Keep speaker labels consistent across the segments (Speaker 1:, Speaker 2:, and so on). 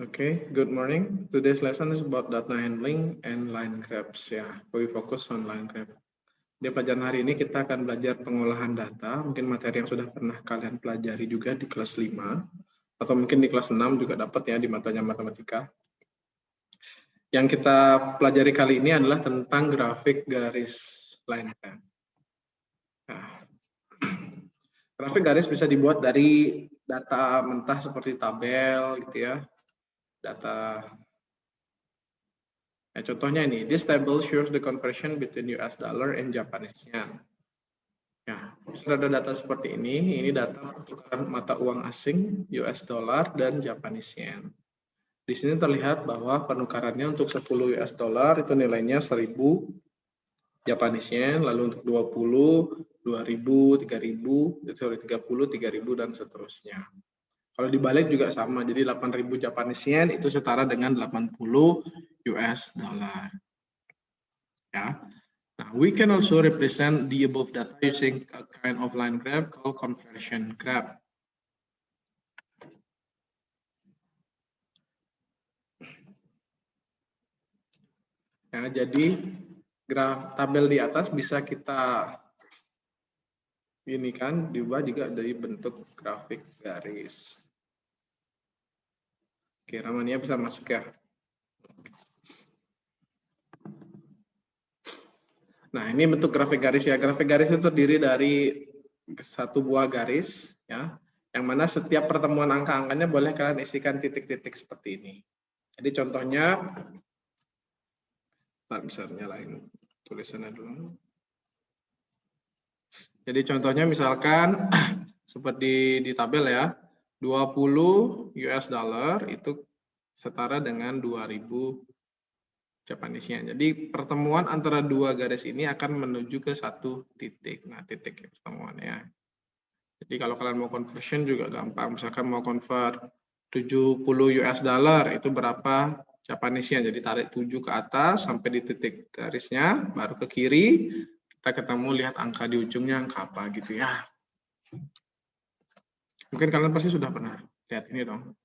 Speaker 1: Okay, good morning. Today's lesson is about data handling and line grabs. Ya, we focus on line grab. Di pelajaran hari ini kita akan belajar pengolahan data, mungkin materi yang sudah pernah kalian pelajari juga di kelas 5, atau mungkin di kelas 6 juga dapat ya di matanya matematika. Yang kita pelajari kali ini adalah tentang grafik garis line grab. Nah, grafik garis bisa dibuat dari data mentah seperti tabel gitu ya. Data. Nah, contohnya ini, this table shows the conversion between US dollar and Japanese yen. Ya, sudah ada data seperti ini data pertukaran mata uang asing US dollar dan Japanese yen. Di sini terlihat bahwa penukarannya untuk 10 US dollar itu nilainya 1000 Japanese yen, lalu untuk 20, 2000, 3000, 30, 3000 dan seterusnya. Kalau dibalik juga sama, jadi 8.000 Japanese yen itu setara dengan 80 US dollar. Ya. Nah, we can also represent the above data using a kind of line graph called conversion graph. Ya, jadi graf tabel di atas bisa kita ini kan diubah juga dari bentuk grafik garis. Oke, Ramania bisa masuk ya. Nah, ini bentuk grafik garis ya. Grafik garis itu terdiri dari satu buah garis ya, yang mana setiap pertemuan angka-angkanya boleh kalian isikan titik-titik seperti ini. Jadi contohnya, bisa nyalain tulisannya dulu. Jadi contohnya misalkan seperti di tabel ya, 20 US dollar itu setara dengan 2000 Japanese yen. Jadi pertemuan antara dua garis ini akan menuju ke satu titik. Nah, titik pertemuannya. Jadi kalau kalian mau conversion juga gampang. Misalkan mau convert 70 US dollar itu berapa Japanese yen. Jadi tarik 7 ke atas sampai di titik garisnya, baru ke kiri kita ketemu lihat angka di ujungnya angka apa gitu ya. Mungkin kalian pasti sudah pernah lihat ini dong.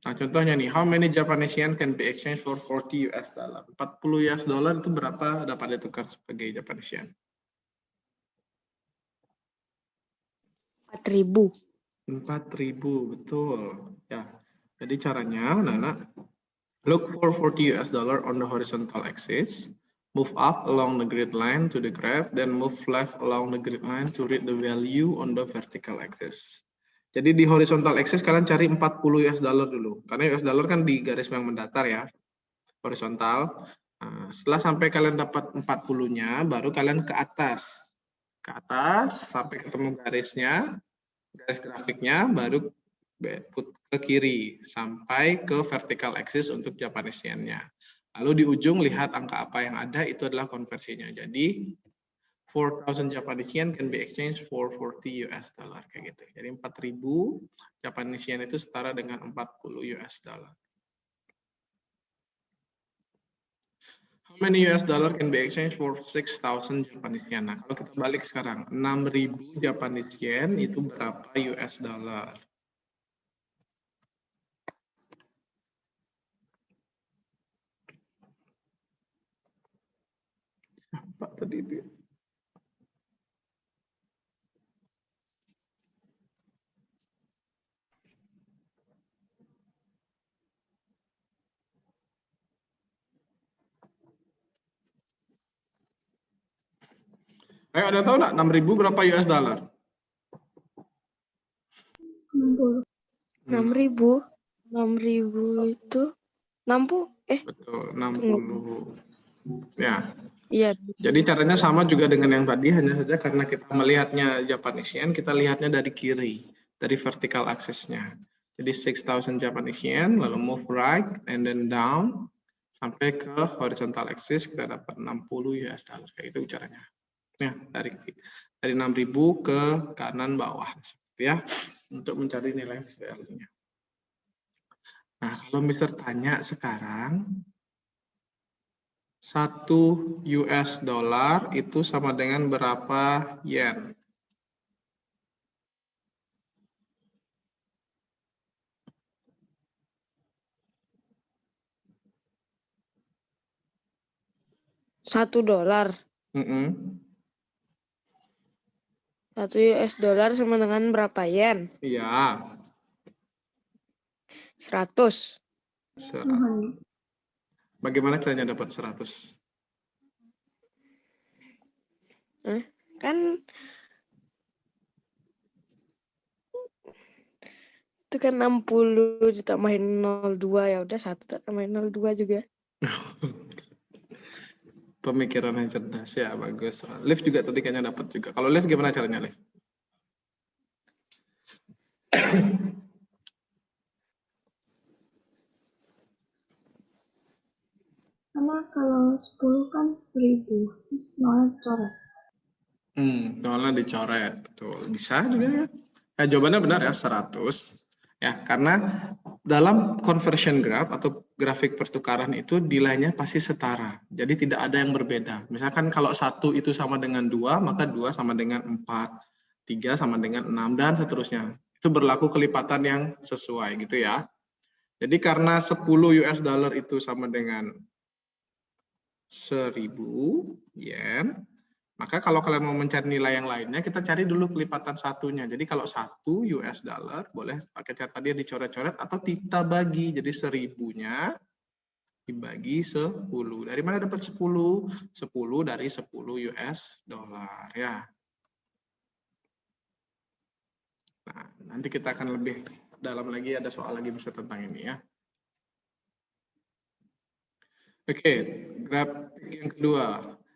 Speaker 1: Nah, contohnya nih, how many Japanese yen can be exchanged for 40 US dollar? 40 US dollar itu berapa dapat ditukar sebagai Japanese yen?
Speaker 2: 4.000.
Speaker 1: 4.000, betul. Ya. Jadi caranya, Nana, look for 40 US dollar on the horizontal axis, move up along the grid line to the graph, then move left along the grid line to read the value on the vertical axis. Jadi di horizontal axis kalian cari 40 US dollar dulu. Karena US dollar kan di garis yang mendatar ya. Horizontal. Nah, setelah sampai kalian dapat 40-nya, baru kalian ke atas. Ke atas sampai ketemu garisnya, garis grafiknya, baru ke kiri sampai ke vertical axis untuk Japanese yen-nya. Lalu di ujung lihat angka apa yang ada, itu adalah konversinya. Jadi 4,000 Japanese yen can be exchanged for 40 US dollar kayak gitu. Jadi 4.000 Japanese yen itu setara dengan 40 US dollar. How many US dollar can be exchanged for 6,000 Japanese yen? Nah, kalau kita balik sekarang, 6.000 Japanese yen itu berapa US dollar? Apa tadi itu? Ayo, ada tahu nggak 6.000 berapa US dollar?
Speaker 2: 6.000 itu 60
Speaker 1: Betul, 60. Ya.
Speaker 2: Iya.
Speaker 1: Jadi caranya sama juga dengan yang tadi, hanya saja karena kita melihatnya Japanese yen, kita lihatnya dari kiri, dari vertical axis-nya. Jadi 6,000 Japanese yen, lalu move right and then down sampai ke horizontal axis kita dapat 60 US dollar. Kayak itu caranya. Ya, dari 6.000 ke kanan bawah ya, untuk mencari nilai value-nya. Nah, kalau Mister tanya sekarang, 1 US dollar itu sama dengan berapa yen?
Speaker 2: $1.
Speaker 1: Mm-mm.
Speaker 2: 1 US dollar sama dengan berapa yen?
Speaker 1: Iya.
Speaker 2: 100.
Speaker 1: Bagaimana caranya dapat 100?
Speaker 2: Kan itu kan 60 ditambahin 02, ya udah 1 tambahin 02 juga.
Speaker 1: Pemikiran yang cerdas ya, bagus. Liv juga tadi kayaknya dapat juga. Kalau Liv gimana caranya, Liv?
Speaker 3: Karena kalau 10 kan 1000, terus nolnya coret.
Speaker 1: Nolnya dicoret, betul. Bisa juga ya. Ya, jawabannya benar ya, 100. Ya, karena dalam conversion graph atau grafik pertukaran itu nilainya pasti setara. Jadi tidak ada yang berbeda. Misalkan kalau 1 itu sama dengan 2, maka 2 sama dengan 4, 3 sama dengan 6, dan seterusnya. Itu berlaku kelipatan yang sesuai gitu ya. Jadi karena 10 US dollar itu sama dengan 1000 yen, maka kalau kalian mau mencari nilai yang lainnya, kita cari dulu kelipatan satunya. Jadi kalau 1 US dollar, boleh pakai cara tadi dicoret-coret atau kita bagi. Jadi 1000-nya dibagi 10. Dari mana dapat 10? 10 dari 10 US dollar ya. Nah, nanti kita akan lebih dalam lagi, ada soal lagi bisa tentang ini ya. Oke, grafik yang kedua.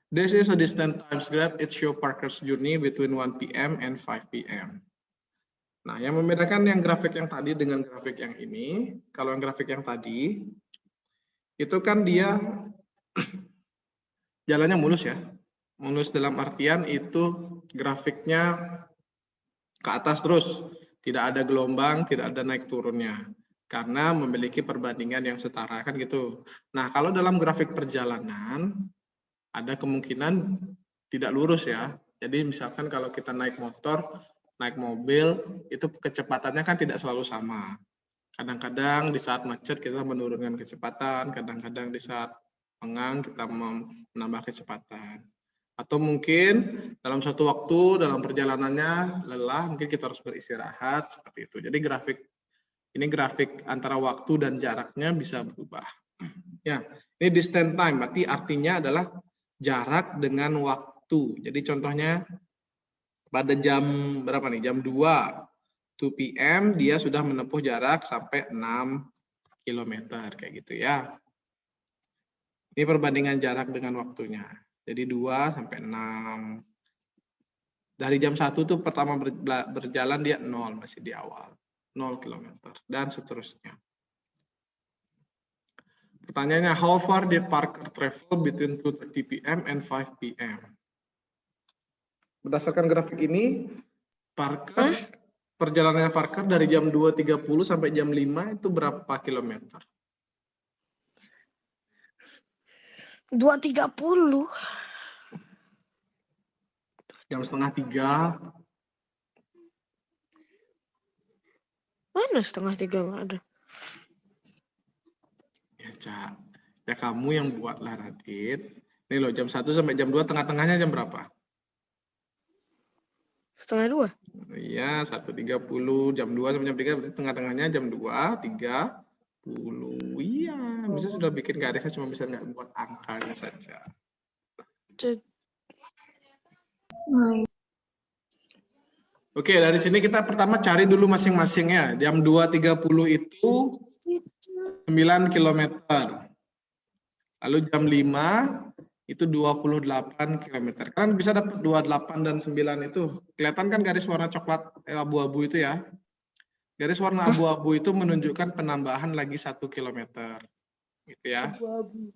Speaker 1: This is a distance times graph. It shows Parker's journey between 1 p.m. and 5 p.m. Nah, yang membedakan yang grafik yang tadi dengan grafik yang ini, kalau yang grafik yang tadi, itu kan dia jalannya mulus ya. Mulus dalam artian itu grafiknya ke atas terus. Tidak ada gelombang, tidak ada naik turunnya. Karena memiliki perbandingan yang setara kan gitu. Nah, kalau dalam grafik perjalanan, ada kemungkinan tidak lurus ya. Jadi misalkan kalau kita naik motor, naik mobil, itu kecepatannya kan tidak selalu sama. Kadang-kadang di saat macet kita menurunkan kecepatan, kadang-kadang di saat lengang kita menambah kecepatan. Atau mungkin dalam suatu waktu, dalam perjalanannya lelah, mungkin kita harus beristirahat, seperti itu. Jadi grafik antara waktu dan jaraknya bisa berubah. Ya, ini distance time, berarti artinya adalah jarak dengan waktu. Jadi contohnya pada jam berapa nih? Jam 2 p.m. dia sudah menempuh jarak sampai 6 km kayak gitu ya. Ini perbandingan jarak dengan waktunya. Jadi 2 sampai 6. Dari jam 1 tuh pertama berjalan dia 0, masih di awal. 0 km dan seterusnya. Pertanyaannya, how far did Parker travel between 2:30 p.m. and 5 p.m.? Berdasarkan grafik ini, perjalanannya Parker dari jam 2.30 sampai jam 5 itu berapa kilometer?
Speaker 2: 2.30.
Speaker 1: Jam setengah 3.
Speaker 2: Mana setengah 3 nggak ada?
Speaker 1: Ya, Cak. Ya kamu yang buatlah, Radit. Ini loh, jam 1 sampai jam 2, tengah-tengahnya jam berapa?
Speaker 2: Setengah 2.
Speaker 1: Iya, 1.30, jam 2 sampai jam 3, berarti tengah-tengahnya jam 2.30. Iya, bisa sudah bikin garisnya, cuma bisa nggak buat angkanya saja. Oke, dari sini kita pertama cari dulu masing-masingnya. Jam 2.30 itu 9 km. Lalu jam 5 itu 28 km. Kalian bisa dapat 28 dan 9 itu. Kelihatan kan garis warna coklat abu-abu itu ya. Garis warna abu-abu itu menunjukkan penambahan lagi 1 km. Gitu ya.
Speaker 2: Abu-abu.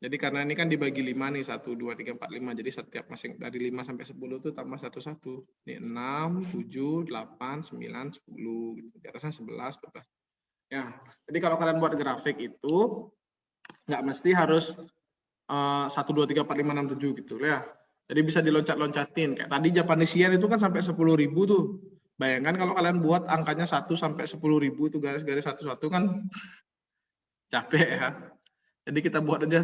Speaker 1: Jadi karena ini kan dibagi 5 nih, 1, 2, 3, 4, 5. Jadi setiap masing dari 5 sampai 10 itu tambah 1, 1. Ini 6, 7, 8, 9, 10. Di atasnya 11, 12. Ya, jadi kalau kalian buat grafik itu, nggak mesti harus 1, 2, 3, 4, 5, 6, 7 gitu ya. Jadi bisa diloncat-loncatin. Kayak tadi Japanese yen itu kan sampai 10.000 tuh. Bayangkan kalau kalian buat angkanya 1 sampai 10.000 itu garis-garis satu-satu kan capek ya. Jadi kita buat aja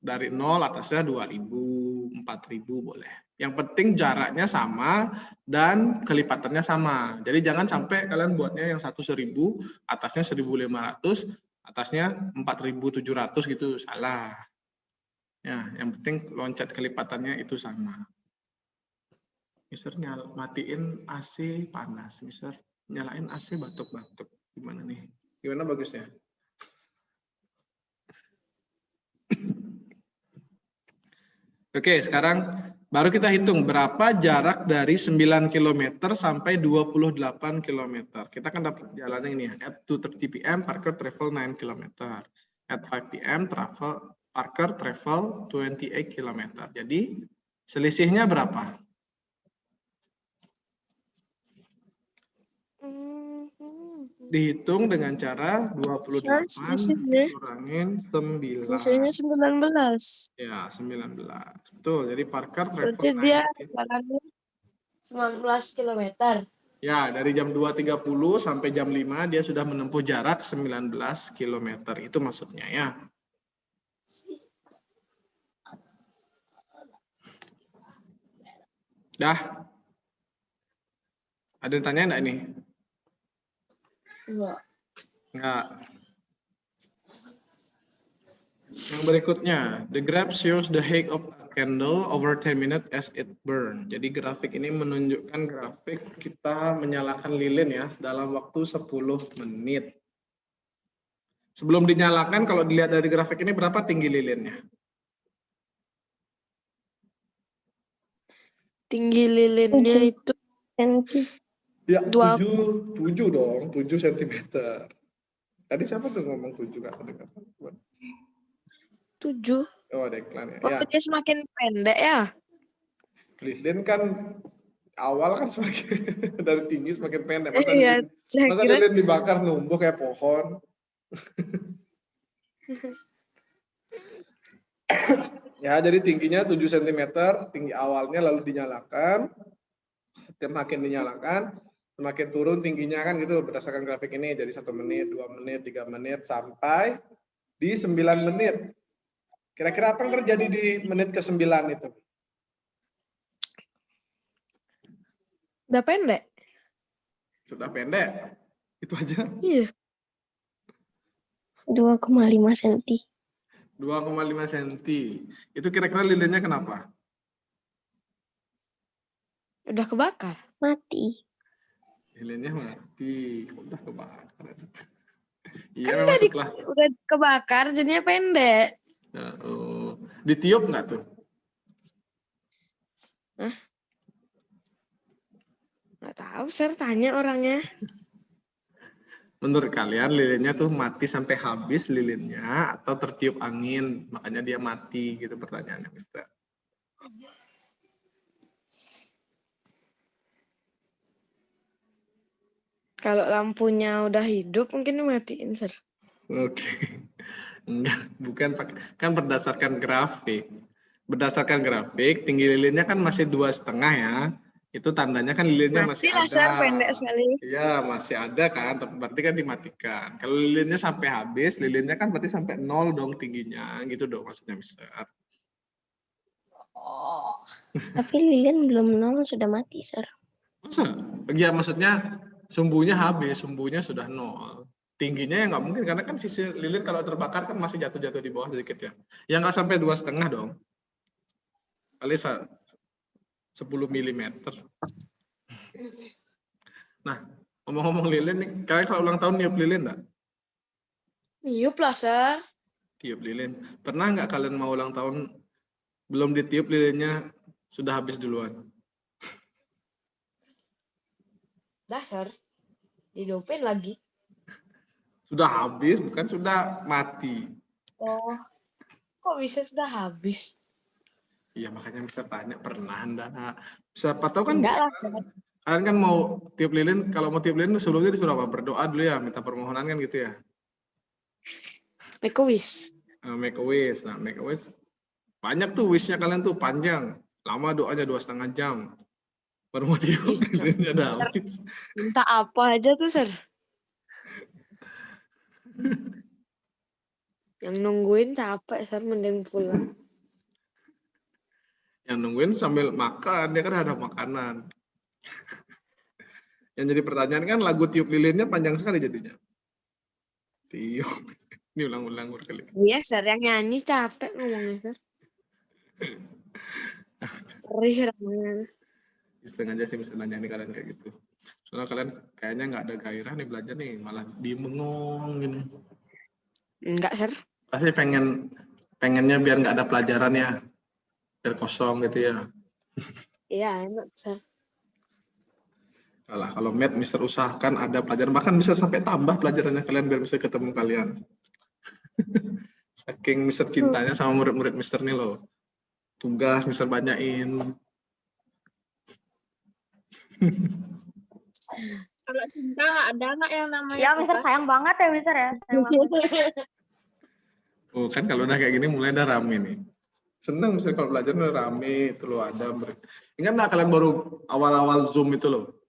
Speaker 1: Dari 0 atasnya 2000, 4000 boleh. Yang penting jaraknya sama dan kelipatannya sama. Jadi jangan sampai kalian buatnya yang satu 1000, atasnya 1500, atasnya 4700 gitu, salah. Ya, yang penting loncat kelipatannya itu sama. Mister matiin AC panas, Mister nyalain AC batuk-batuk. Gimana nih? Gimana bagusnya? Oke, sekarang baru kita hitung berapa jarak dari 9 km sampai 28 km. Kita kan dapat jalannya ini ya. At 2:30 PM, Parker travel 9 km. At 5 PM, Parker travel 28 km. Jadi selisihnya berapa? Dihitung dengan cara 28 kurangin 9.
Speaker 2: Selisihnya 19.
Speaker 1: Ya, 19. Betul. Jadi Parker
Speaker 2: Berarti
Speaker 1: travel
Speaker 2: dia
Speaker 1: 9.
Speaker 2: jalannya 19 km.
Speaker 1: Ya, dari jam 2.30 sampai jam 5 dia sudah menempuh jarak 19 km. Itu maksudnya ya. Dah. Ada yang tanya enggak ini? Enggak. Yang berikutnya, the graph shows the height of a candle over 10 minutes as it burn. Jadi grafik ini menunjukkan grafik kita menyalakan lilin ya dalam waktu 10 menit. Sebelum dinyalakan, kalau dilihat dari grafik ini berapa tinggi lilinnya?
Speaker 2: Tinggi lilinnya
Speaker 3: 7
Speaker 2: itu
Speaker 3: cm.
Speaker 1: Ya,
Speaker 2: 7
Speaker 1: 7 dong, 7 cm. Tadi siapa tuh ngomong 7 Kak?
Speaker 2: 7.
Speaker 1: Oh, ada iklan ya.
Speaker 2: Oh,
Speaker 1: Ya,
Speaker 2: dia semakin pendek ya?
Speaker 1: lilin kan awal kan semakin dari tinggi semakin pendek. Masa
Speaker 2: Iya,
Speaker 1: lilin,
Speaker 2: saya
Speaker 1: masa
Speaker 2: kira
Speaker 1: lilin dibakar numbuh kayak pohon. Ya, jadi tingginya 7 cm, tinggi awalnya lalu dinyalakan. Semakin dinyalakan, semakin turun tingginya kan gitu berdasarkan grafik ini. Jadi 1 menit, 2 menit, 3 menit, sampai di 9 menit. Kira-kira apa yang terjadi di menit ke-9 itu?
Speaker 2: udah pendek.
Speaker 1: Sudah pendek. Itu aja.
Speaker 2: Iya.
Speaker 3: 2,5 cm.
Speaker 1: 2,5 cm. Itu kira-kira lilinnya kenapa?
Speaker 2: Udah kebakar.
Speaker 3: Mati.
Speaker 1: Lilinnya mati. Udah kebakar. Iya,
Speaker 2: Kan
Speaker 1: memang
Speaker 2: tadi
Speaker 1: setelah
Speaker 2: udah kebakar jadinya pendek.
Speaker 1: ditiup nggak tuh?
Speaker 2: Nggak tahu, Sir, tanya orangnya.
Speaker 1: Menurut kalian lilinnya tuh mati sampai habis lilinnya atau tertiup angin makanya dia mati gitu pertanyaannya, Mister.
Speaker 2: Kalau lampunya udah hidup mungkin dimatiin, Sir.
Speaker 1: Oke. Enggak, bukan kan berdasarkan grafik. Berdasarkan grafik tinggi lilinnya kan masih 2,5 ya. Itu tandanya kan lilinnya masih
Speaker 2: Matilah,
Speaker 1: ada.
Speaker 2: Sir, pendek sekali.
Speaker 1: Iya, masih ada kan, berarti kan dimatikan. Kalau lilinnya sampai habis, lilinnya kan berarti sampai 0 dong tingginya, gitu dong maksudnya, Mister.
Speaker 2: Oh.
Speaker 3: Tapi lilin belum 0 sudah mati, Sir.
Speaker 1: Masa? Ya maksudnya sumbunya habis, sumbunya sudah 0. Tingginya ya nggak mungkin, karena kan sisi lilin kalau terbakar kan masih jatuh-jatuh di bawah sedikit ya. Ya nggak sampai 2,5 dong. Kali 10 mm. Nah, ngomong-ngomong lilin nih, kalian kalau ulang tahun niup lilin nggak?
Speaker 2: Niup lah, Sir.
Speaker 1: Tiup lilin. Pernah nggak kalian mau ulang tahun belum ditiup lilinnya sudah habis duluan?
Speaker 2: Dasar. Dihidupin lagi.
Speaker 1: Sudah habis, bukan sudah mati.
Speaker 2: Oh. Kok bisa sudah habis?
Speaker 1: Iya, makanya bisa tanya, pernah enggak? Siapa tahu kan
Speaker 2: Enggak lah, Sir.
Speaker 1: kalian kan mau tiup lilin, kalau mau tiup lilin sebelumnya disuruh apa? Berdoa dulu ya, minta permohonan kan gitu ya.
Speaker 2: Make a wish.
Speaker 1: Make a wish. Nah, make a wish. Banyak tuh wishnya kalian tuh panjang. Lama doanya 2,5 jam. Baru mau tiup lilinnya udah habis.
Speaker 2: Minta apa aja tuh, Sir? Yang nungguin capek, Sar, mending pulang.
Speaker 1: Yang nungguin sambil makan, dia kan ada makanan. Yang jadi pertanyaan kan lagu tiup lilinnya panjang sekali jadinya. Tiup. Ini ulang-ulang berkali.
Speaker 2: Iya, Sar, yang nyanyi capek ngomongnya, Sar. Perih ramanya.
Speaker 1: Iseng aja sih bisa nanya nih kalian kayak gitu. Soalnya kalian kayaknya nggak ada gairah nih belajar nih, malah dimengong gini.
Speaker 2: Enggak, Sar.
Speaker 1: Pasti pengennya biar nggak ada pelajaran ya, biar kosong gitu ya.
Speaker 2: Iya, enak, Sar.
Speaker 1: Alah, kalau Math, Mister usahakan ada pelajaran, bahkan bisa sampai tambah pelajarannya kalian biar bisa ketemu kalian. Saking Mister cintanya sama murid-murid Mister nih loh. Tugas Mister banyain.
Speaker 4: Kalau cinta ada nggak yang namanya
Speaker 3: Ya, Mister
Speaker 4: tugas?
Speaker 3: sayang banget ya, Mister ya. Sayang banget.
Speaker 1: Oh kan kalau udah kayak gini mulai udah rame nih. Seneng Mister kalau belajar udah rame, itu loh ada. Ingat nggak kalian baru awal-awal Zoom itu loh.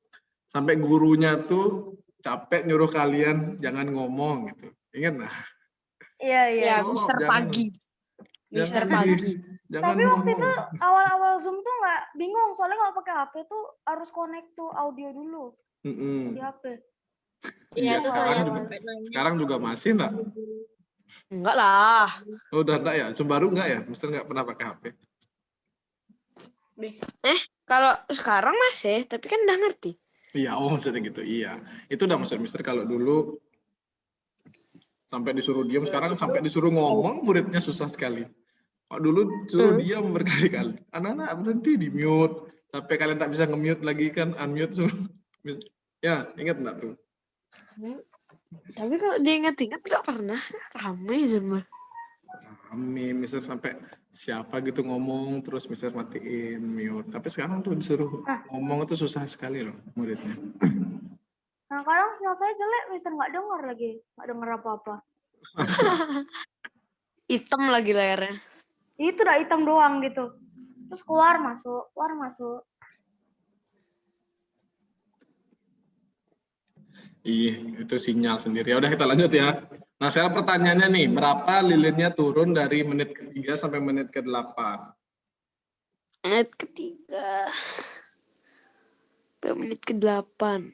Speaker 1: Sampai gurunya tuh capek nyuruh kalian jangan ngomong gitu. Ingat nggak?
Speaker 3: Iya, iya.
Speaker 2: Ya,
Speaker 1: Oh,
Speaker 2: Mister
Speaker 1: jangan.
Speaker 2: Pagi. Mister
Speaker 1: Jangan.
Speaker 2: Pagi.
Speaker 1: Jangan
Speaker 3: Tapi waktu
Speaker 1: ngomong.
Speaker 3: itu awal-awal Zoom tuh nggak bingung, soalnya kalau pakai HP tuh harus connect tuh audio dulu di HP.
Speaker 4: Iya,
Speaker 1: Iya,
Speaker 4: tuh
Speaker 1: sekarang
Speaker 4: saya
Speaker 1: juga,
Speaker 4: sampai nanya.
Speaker 1: sekarang juga masih nggak?
Speaker 2: Enggak lah.
Speaker 1: Oh, udah enggak ya? Sebaru enggak ya? Mister nggak pernah pakai HP.
Speaker 2: Kalau sekarang masih, tapi kan udah ngerti.
Speaker 1: Iya, oh maksudnya gitu. Iya. Itu udah maksud Mister kalau dulu sampai disuruh diam, sekarang sampai disuruh ngomong muridnya susah sekali. Kalau dulu suruh diam berkali-kali. Anak-anak berhenti di mute. Sampai kalian tak bisa nge-mute lagi kan, unmute suruh. Ya, ingat enggak tuh?
Speaker 2: Tapi kalau diingat-ingat nggak pernah rame semua.
Speaker 1: Rame, Mister sampai siapa gitu ngomong terus Mister matiin mute. Tapi sekarang tuh disuruh ngomong itu susah sekali loh muridnya.
Speaker 3: Nah, kadang sinyal saya jelek, Mister nggak dengar lagi, nggak dengar apa-apa.
Speaker 2: Hitam lagi layarnya.
Speaker 3: Itu udah hitam doang gitu. Terus keluar masuk, keluar masuk.
Speaker 1: Iya, itu sinyal sendiri. Ya udah kita lanjut ya. Nah, sekarang pertanyaannya nih, berapa lilinnya turun dari menit ke-3 sampai menit ke-8?
Speaker 2: Menit ke-3 sampai menit ke-8.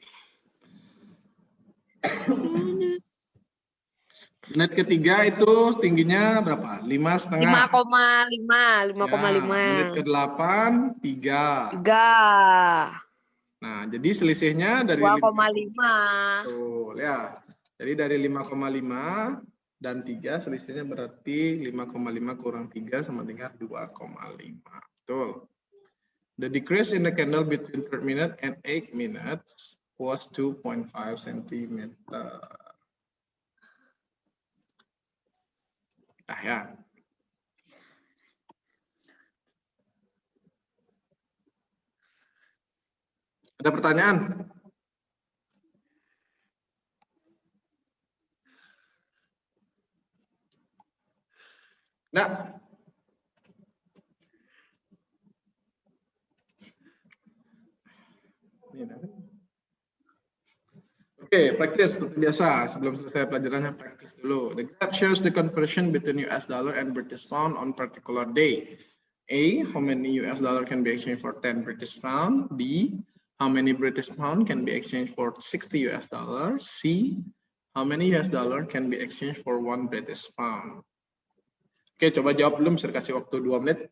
Speaker 1: Menit ke-3 itu tingginya berapa? 5,5.
Speaker 2: 5,5.
Speaker 1: Menit ke-8 3.
Speaker 2: 3.
Speaker 1: Nah, jadi selisihnya dari
Speaker 2: 2,5.
Speaker 1: Betul ya. Jadi dari 5,5 dan 3 selisihnya berarti 5,5 kurang 3 sama dengan 2,5. Betul. The decrease in the candle between 3 minute and 8 minutes was 2.5 cm. Nah ya. Ada pertanyaan? Enggak? Oke, praktis seperti biasa. Sebelum selesai pelajarannya, praktis dulu. The graph shows the conversion between US dollar and British pound on particular day. A, how many US dollar can be exchanged for 10 British pound? B, how many British pound can be exchanged for 60 US dollar? C, how many US dollar can be exchanged for 1 British pound? Oke, coba jawab belum. Saya kasih waktu 2 menit.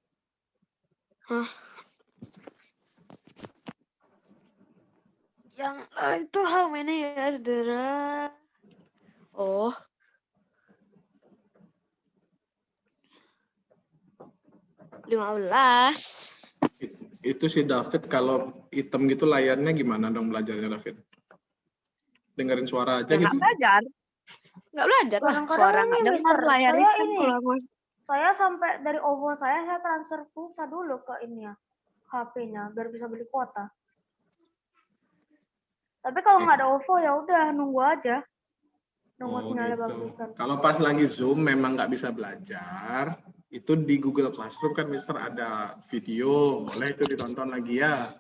Speaker 2: Yang itu how many years dollar? Oh. $15.
Speaker 1: Itu si David kalau hitam gitu layarnya gimana dong belajarnya David? Dengerin suara aja
Speaker 2: Ya
Speaker 1: gitu.
Speaker 2: nggak belajar. Nggak belajar lah.
Speaker 3: Kadang-kadang
Speaker 2: Suara
Speaker 3: ini,
Speaker 2: nggak dengar
Speaker 3: Mister,
Speaker 2: layar
Speaker 3: saya
Speaker 2: hitam
Speaker 3: ini.
Speaker 2: kalau aku.
Speaker 3: Saya sampai dari OVO saya transfer pulsa dulu ke ini ya, HP-nya biar bisa beli kuota. Tapi kalau nggak ada OVO ya udah nunggu aja. Nunggu sinyalnya
Speaker 1: gitu.
Speaker 3: bagusan.
Speaker 1: Kalau pas lagi Zoom memang nggak bisa belajar, itu di Google Classroom kan Mister ada video, boleh itu ditonton lagi ya.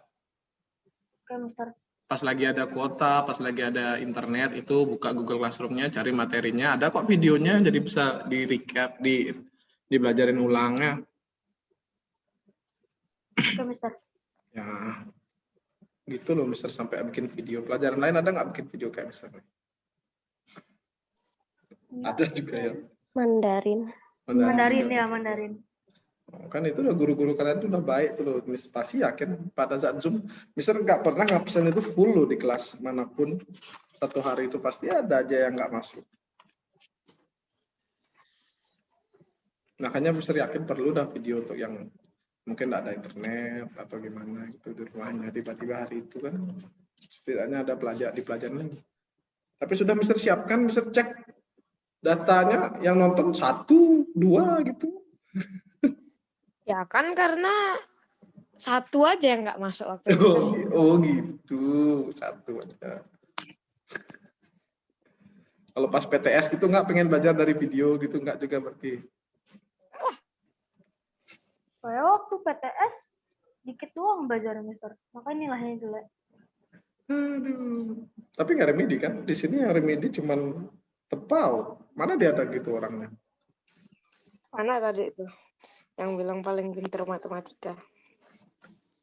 Speaker 3: Oke, Mister.
Speaker 1: pas lagi ada kuota, pas lagi ada internet, itu buka Google Classroom-nya, cari materinya, ada kok videonya, jadi bisa di recap, dibelajarin ulangnya.
Speaker 3: Oke, Mister.
Speaker 1: Ya, gitu loh Mister, sampai bikin video. Pelajaran lain ada nggak bikin video kayak Mister? Ada juga ya.
Speaker 2: Mandarin.
Speaker 3: Mandarin
Speaker 1: juga.
Speaker 3: ya, Mandarin.
Speaker 1: Kan itu udah guru-guru kalian itu udah baik tuh loh. Pasti yakin pada saat Zoom, Mister nggak pernah ngabsen itu full loh di kelas manapun. Satu hari itu pasti ada aja yang nggak masuk. Makanya Mister yakin perlu dah video untuk yang mungkin nggak ada internet atau gimana gitu di rumahnya, tiba-tiba hari itu kan setidaknya ada di pelajaran lagi. Tapi sudah Mister siapkan, Mister cek datanya yang nonton 1, 2 gitu.
Speaker 2: Ya kan karena satu aja yang nggak masuk waktu itu.
Speaker 1: Oh gitu, 1 aja. Kalau pas PTS gitu nggak pengen belajar dari video gitu, nggak juga berarti?
Speaker 3: Saya waktu PTS dikit doang belajar, Mister. Makanya nilainya jelek.
Speaker 1: Aduh. Tapi nggak remedi kan? Di sini yang remedi cuman Tepal. Mana dia ada gitu orangnya?
Speaker 2: Mana tadi itu yang bilang paling pintar matematika?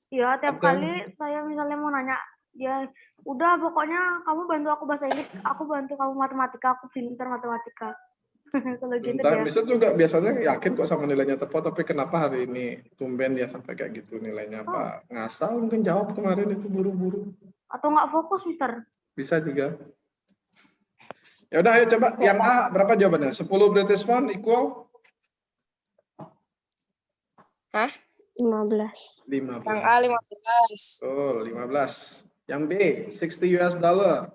Speaker 3: Iya, tiap
Speaker 1: Ada.
Speaker 3: kali saya misalnya mau nanya, dia udah pokoknya kamu bantu aku bahasa Inggris, aku bantu kamu matematika, aku pintar matematika. Kalau gitu
Speaker 1: Entah,
Speaker 3: dia.
Speaker 1: Mister juga biasanya yakin kok sama nilainya tepat, tapi kenapa hari ini tumben dia sampai kayak gitu nilainya apa? Ngasal mungkin jawab kemarin itu buru-buru.
Speaker 3: Atau nggak fokus, Mister?
Speaker 1: Bisa juga. Ya udah, ayo coba yang A berapa jawabannya? 10 British pound equal?
Speaker 2: Hah?
Speaker 1: 15.
Speaker 2: Yang A 15.
Speaker 1: Oh, 15. Yang B 60 US dollar.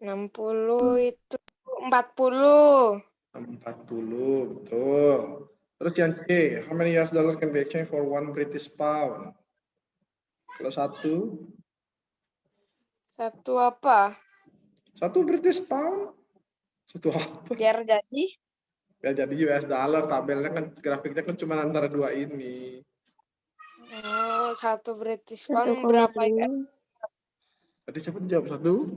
Speaker 2: 60 itu 40.
Speaker 1: 40, betul. Terus yang C, how many US dollar can be exchanged for 1 British pound? Kalau
Speaker 2: 1 apa?
Speaker 1: 1 British pound? 1 apa?
Speaker 2: Biar jadi
Speaker 1: Ya jadi US dollar, tabelnya kan grafiknya kan cuma antara 2 ini.
Speaker 2: 1 British pound berapa ya?
Speaker 1: Tadi siapa jawab 1?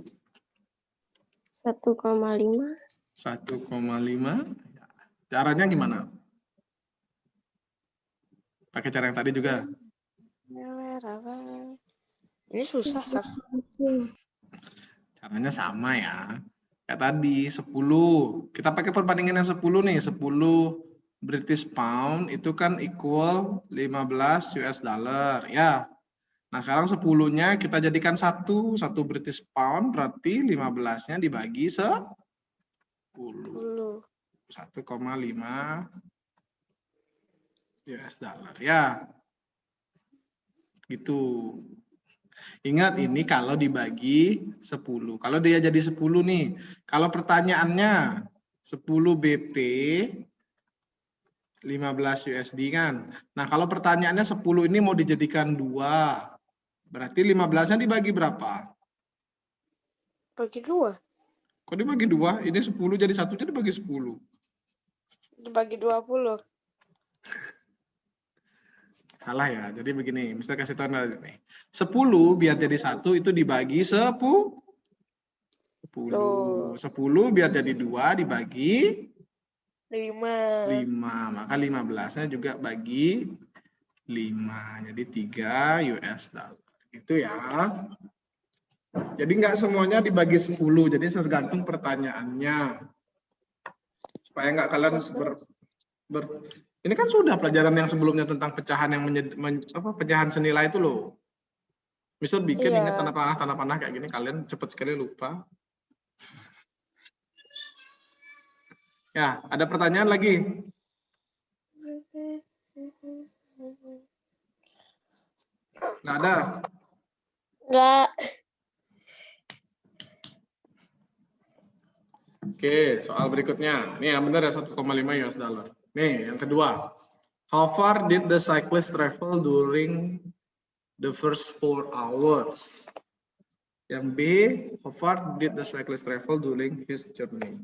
Speaker 2: 1,5.
Speaker 1: 1,5. Caranya gimana? Pakai cara yang tadi juga?
Speaker 2: Ini susah, Saf.
Speaker 1: Caranya sama ya. Kayak tadi 10. Kita pakai perbandingan yang 10 nih. 10 British pound itu kan equal 15 US dollar ya. Nah, sekarang 10-nya kita jadikan 1 British pound berarti 15-nya dibagi 10. 1,5 US dollar ya. Gitu. Ingat ini kalau dibagi 10. Kalau dia jadi 10 nih. Kalau pertanyaannya 10 BP 15 USD kan. Nah, kalau pertanyaannya 10 ini mau dijadikan 2. Berarti 15-nya dibagi berapa?
Speaker 2: Bagi 2.
Speaker 1: Kok dibagi 2? Ini 10 jadi 1 jadi dibagi 10.
Speaker 2: Dibagi 20.
Speaker 1: Salah ya. Jadi begini, Mister kasih tahu nih. 10 biar jadi 1 itu dibagi 10. 10 biar jadi 2 dibagi 5. Maka 15-nya juga bagi 5. Jadi 3 US dollar. Itu ya. Jadi nggak semuanya dibagi 10. Jadi tergantung pertanyaannya. Supaya nggak kalian ini kan sudah pelajaran yang sebelumnya tentang pecahan yang pecahan senilai itu loh. Misal bikin ingat tanda panah kayak gini, kalian cepat sekali lupa. Ya, ada pertanyaan lagi? Nggak ada?
Speaker 2: Nggak.
Speaker 1: Oke, soal berikutnya. Nih yang benar ya 1,5 US dollar. Nih yang kedua. How far did the cyclist travel during the first 4 hours? Yang B, how far did the cyclist travel during his journey?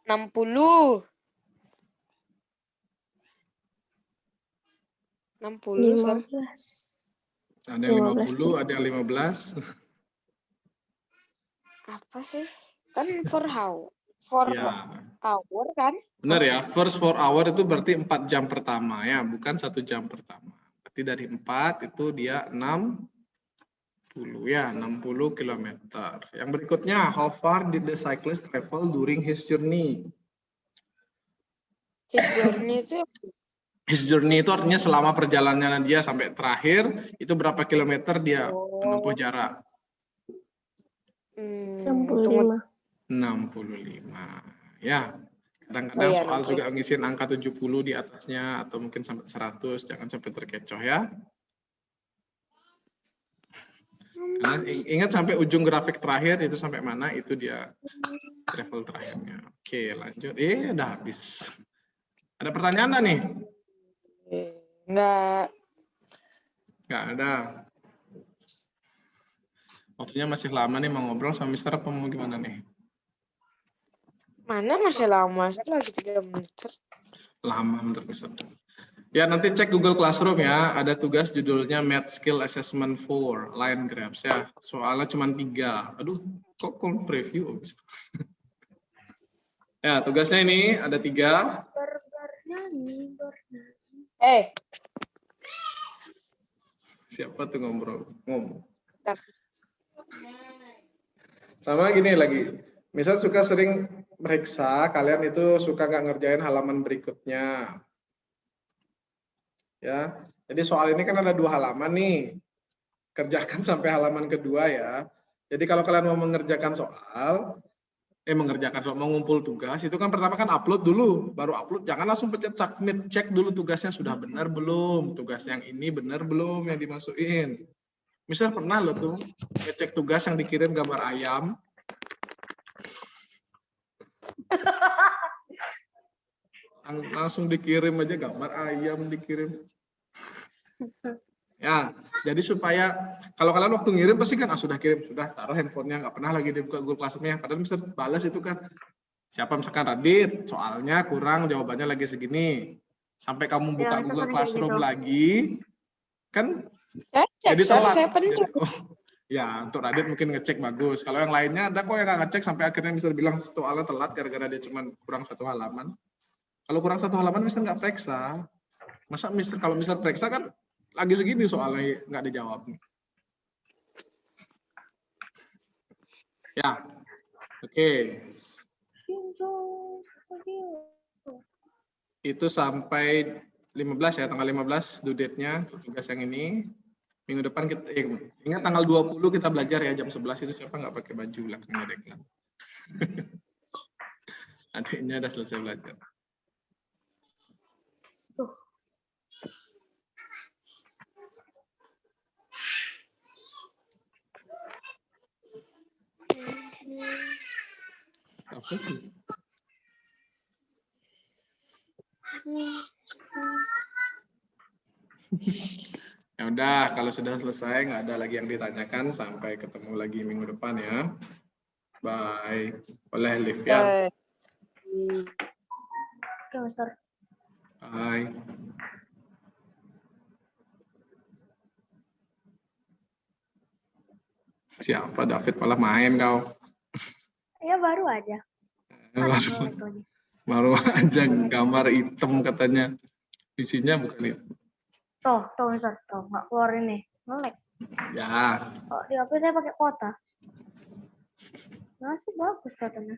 Speaker 2: 60. 60.
Speaker 5: 15.
Speaker 1: Ada yang
Speaker 2: 15
Speaker 1: 50, ada yang 15.
Speaker 2: Apa sih? Kan for
Speaker 1: Ya,
Speaker 2: hour kan?
Speaker 1: benar ya. First 4 hour itu berarti 4 jam pertama ya, bukan 1 jam pertama. Berarti dari 4 itu dia 60 ya, 60 km. Yang berikutnya, how far did the cyclist travel during his journey?
Speaker 2: His journey itu
Speaker 1: His journey itu artinya selama perjalanannya dia sampai terakhir, itu berapa kilometer dia menempuh jarak?
Speaker 2: 65.
Speaker 1: 65. Ya, kadang-kadang
Speaker 2: Oh iya,
Speaker 1: soal
Speaker 2: 60.
Speaker 1: juga ngisiin angka 70 di atasnya atau mungkin sampai 100, jangan sampai terkecoh ya. Karena ingat sampai ujung grafik terakhir itu sampai mana, itu dia travel terakhirnya. Oke, lanjut. Udah habis. Ada pertanyaan nggak nih?
Speaker 2: Enggak.
Speaker 1: Nggak ada. Waktunya masih lama nih, mau ngobrol sama Mister apa mau gimana nih?
Speaker 2: Mana masih lama? Saya lagi 3 menit.
Speaker 1: Lama menurut Mister. Ya, nanti cek Google Classroom ya. Ada tugas judulnya Math Skill Assessment 4, Line Graphs ya. Soalnya cuma 3. Aduh, kok preview? Ya, tugasnya ini ada 3.
Speaker 3: Bernyanyi.
Speaker 1: Siapa tuh ngomong?
Speaker 2: Bentar.
Speaker 1: Sama gini lagi. Misal suka sering periksa, kalian itu suka nggak ngerjain halaman berikutnya. Ya, jadi soal ini kan ada 2 halaman nih. Kerjakan sampai halaman kedua ya. Jadi kalau kalian mau mengerjakan mau ngumpul tugas, itu kan pertama kan upload dulu, baru upload, jangan langsung pencet submit, cek dulu tugasnya sudah benar belum, tugas yang ini benar belum yang dimasukin. Misal pernah lo tuh ngecek tugas yang dikirim gambar ayam, langsung dikirim aja gambar ayam dikirim. Ya, jadi supaya kalau kalian waktu ngirim pasti kan sudah kirim, sudah taruh handphonenya, nggak pernah lagi dibuka Google Classroom-nya. Padahal bisa balas itu kan. Siapa misalkan Radit, soalnya kurang, jawabannya lagi segini. Sampai kamu buka
Speaker 3: Ya,
Speaker 1: Google
Speaker 3: kayak
Speaker 1: Classroom
Speaker 3: gitu.
Speaker 1: lagi, kan
Speaker 2: Saya cek,
Speaker 1: jadi telat.
Speaker 2: saya pencet.
Speaker 1: Ya, untuk Radit mungkin ngecek bagus. Kalau yang lainnya ada kok yang nggak ngecek sampai akhirnya bisa bilang soalnya telat gara-gara dia cuma kurang 1 halaman. Kalau kurang 1 halaman bisa nggak periksa. Masa kalau misal periksa kan lagi segini soalnya nggak dijawab. Ya, oke. Itu sampai 15 ya, tanggal 15 due date-nya tugas yang ini. Minggu depan kita ingat tanggal 20 kita belajar ya jam 11 itu siapa nggak pakai baju belakangnya deklan. Adiknya udah selesai belajar. Apa sih? Ya udah, kalau sudah selesai nggak ada lagi yang ditanyakan, sampai ketemu lagi minggu depan ya. Bye. Boleh live ya.
Speaker 3: Oke, Mister.
Speaker 1: Bye. Siapa David malah main kau?
Speaker 3: Ya baru aja.
Speaker 1: Baru aja gambar hitam katanya. Isinya bukan itu.
Speaker 3: Tuh Mister. Tuh, nggak keluar ini. Ngelek.
Speaker 1: Ya.
Speaker 3: Oh, di HP saya pakai kuota. Masih bagus katanya.